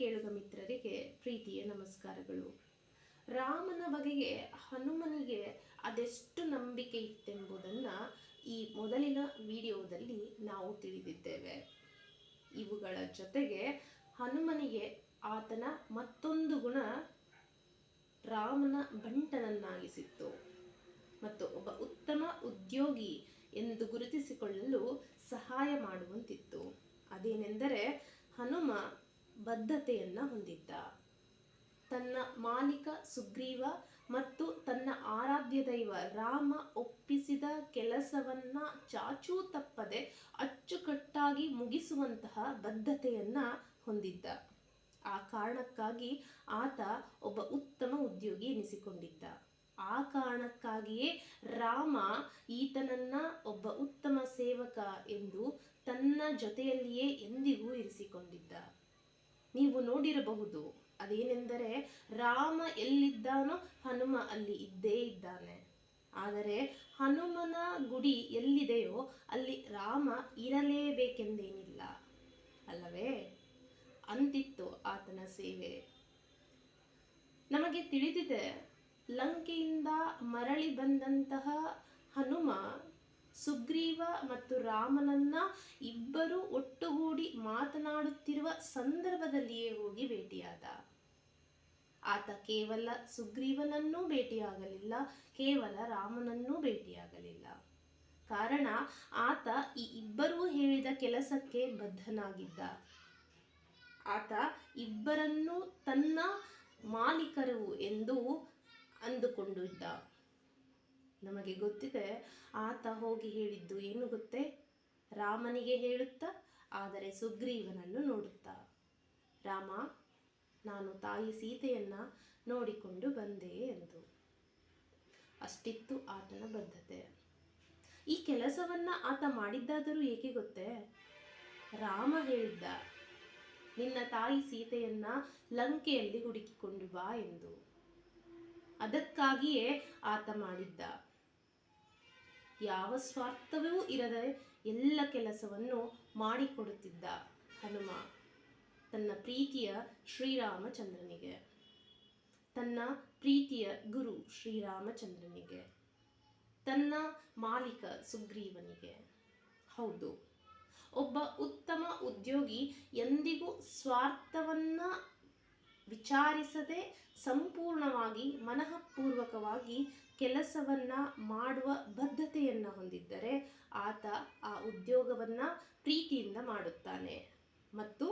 ಕೇಳುಗ ಮಿತ್ರರಿಗೆ ಪ್ರೀತಿಯ ನಮಸ್ಕಾರಗಳು. ರಾಮನ ಬಗೆಗೆ ಹನುಮನಿಗೆ ಅದೆಷ್ಟು ನಂಬಿಕೆ ಇತ್ತೆಂಬುದನ್ನು ಈ ಮೊದಲಿನ ವಿಡಿಯೋದಲ್ಲಿ ನಾವು ತಿಳಿದಿದ್ದೇವೆ. ಇವುಗಳ ಜೊತೆಗೆ ಹನುಮನಿಗೆ ಆತನ ಮತ್ತೊಂದು ಗುಣ ರಾಮನ ಬಂಟನನ್ನಾಗಿಸಿತ್ತು ಮತ್ತು ಒಬ್ಬ ಉತ್ತಮ ಉದ್ಯೋಗಿ ಎಂದು ಗುರುತಿಸಿಕೊಳ್ಳಲು ಸಹಾಯ ಮಾಡುವಂತಿತ್ತು. ಅದೇನೆಂದರೆ ಹನುಮ ಬದ್ಧತೆಯನ್ನ ಹೊಂದಿದ್ದ. ತನ್ನ ಮಾಲೀಕ ಸುಗ್ರೀವ ಮತ್ತು ತನ್ನ ಆರಾಧ್ಯ ದೈವ ರಾಮ ಒಪ್ಪಿಸಿದ ಕೆಲಸವನ್ನ ಚಾಚೂ ತಪ್ಪದೆ ಅಚ್ಚುಕಟ್ಟಾಗಿ ಮುಗಿಸುವಂತಹ ಬದ್ಧತೆಯನ್ನ ಹೊಂದಿದ್ದ. ಆ ಕಾರಣಕ್ಕಾಗಿ ಆತ ಒಬ್ಬ ಉತ್ತಮ ಉದ್ಯೋಗಿ ಎನಿಸಿಕೊಂಡಿದ್ದ. ಆ ಕಾರಣಕ್ಕಾಗಿಯೇ ರಾಮ ಈತನನ್ನ ಒಬ್ಬ ಉತ್ತಮ ಸೇವಕ ಎಂದು ತನ್ನ ಜೊತೆಯಲ್ಲಿಯೇ ಎಂದಿಗೂ ಇರಿಸಿಕೊಂಡಿದ್ದ. ನೀವು ನೋಡಿರಬಹುದು, ಅದೇನೆಂದರೆ ರಾಮ ಎಲ್ಲಿದ್ದಾನೋ ಹನುಮ ಅಲ್ಲಿ ಇದ್ದೇ ಇದ್ದಾನೆ. ಆದರೆ ಹನುಮನ ಗುಡಿ ಎಲ್ಲಿದೆಯೋ ಅಲ್ಲಿ ರಾಮ ಇರಲೇಬೇಕೆಂದೇನಿಲ್ಲ ಅಲ್ಲವೇ? ಅಂತಿತ್ತು ಆತನ ಸೇವೆ. ನಮಗೆ ತಿಳಿದಿದೆ, ಲಂಕೆಯಿಂದ ಮರಳಿ ಬಂದಂತಹ ಹನುಮ ಸುಗ್ರೀವ ಮತ್ತು ರಾಮನನ್ನ ಇಬ್ಬರು ಒಟ್ಟುಗೂಡಿ ಮಾತನಾಡುತ್ತಿರುವ ಸಂದರ್ಭದಲ್ಲಿಯೇ ಹೋಗಿ ಭೇಟಿಯಾದ. ಆತ ಕೇವಲ ಸುಗ್ರೀವನನ್ನೂ ಭೇಟಿಯಾಗಲಿಲ್ಲ, ಕೇವಲ ರಾಮನನ್ನೂ ಭೇಟಿಯಾಗಲಿಲ್ಲ. ಕಾರಣ ಆತ ಈ ಇಬ್ಬರೂ ಹೇಳಿದ ಕೆಲಸಕ್ಕೆ ಬದ್ಧನಾಗಿದ್ದ. ಆತ ಇಬ್ಬರನ್ನೂ ತನ್ನ ಮಾಲೀಕರು ಎಂದು ಅಂದುಕೊಂಡಿದ್ದ. ನಮಗೆ ಗೊತ್ತಿದೆ, ಆತ ಹೋಗಿ ಹೇಳಿದ್ದು ಏನು ಗೊತ್ತೇ? ರಾಮನಿಗೆ ಹೇಳುತ್ತಾ, ಆದರೆ ಸುಗ್ರೀವನನ್ನು ನೋಡುತ್ತಾ, ರಾಮ, ನಾನು ತಾಯಿ ಸೀತೆಯನ್ನ ನೋಡಿಕೊಂಡು ಬಂದೆ ಎಂದು. ಅಷ್ಟಿತ್ತು ಆತನ ಬದ್ಧತೆ. ಈ ಕೆಲಸವನ್ನ ಆತ ಮಾಡಿದ್ದಾದರೂ ಏಕೆ ಗೊತ್ತೇ? ರಾಮ ಹೇಳಿದ್ದ, ನಿನ್ನ ತಾಯಿ ಸೀತೆಯನ್ನ ಲಂಕೆಯಲ್ಲಿ ಹುಡುಕಿಕೊಂಡು ಬಾ ಎಂದು. ಅದಕ್ಕಾಗಿಯೇ ಆತ ಮಾಡಿದ್ದ. ಯಾವ ಸ್ವಾರ್ಥವೂ ಇರದೆ ಎಲ್ಲ ಕೆಲಸವನ್ನು ಮಾಡಿಕೊಡುತ್ತಿದ್ದ ಹನುಮ ತನ್ನ ಪ್ರೀತಿಯ ಶ್ರೀರಾಮಚಂದ್ರನಿಗೆ, ತನ್ನ ಪ್ರೀತಿಯ ಗುರು ಶ್ರೀರಾಮಚಂದ್ರನಿಗೆ, ತನ್ನ ಮಾಲೀಕ ಸುಗ್ರೀವನಿಗೆ. ಹೌದು, ಒಬ್ಬ ಉತ್ತಮ ಉದ್ಯೋಗಿ ಎಂದಿಗೂ ಸ್ವಾರ್ಥವನ್ನ ವಿಚಾರಿಸದೆ ಸಂಪೂರ್ಣವಾಗಿ ಮನಃಪೂರ್ವಕವಾಗಿ ಕೆಲಸವನ್ನ ಮಾಡುವ ಬದ್ಧತೆಯನ್ನ ಹೊಂದಿದ್ದರೆ ಆತ ಆ ಉದ್ಯೋಗವನ್ನ ಪ್ರೀತಿಯಿಂದ ಮಾಡುತ್ತಾನೆ ಮತ್ತು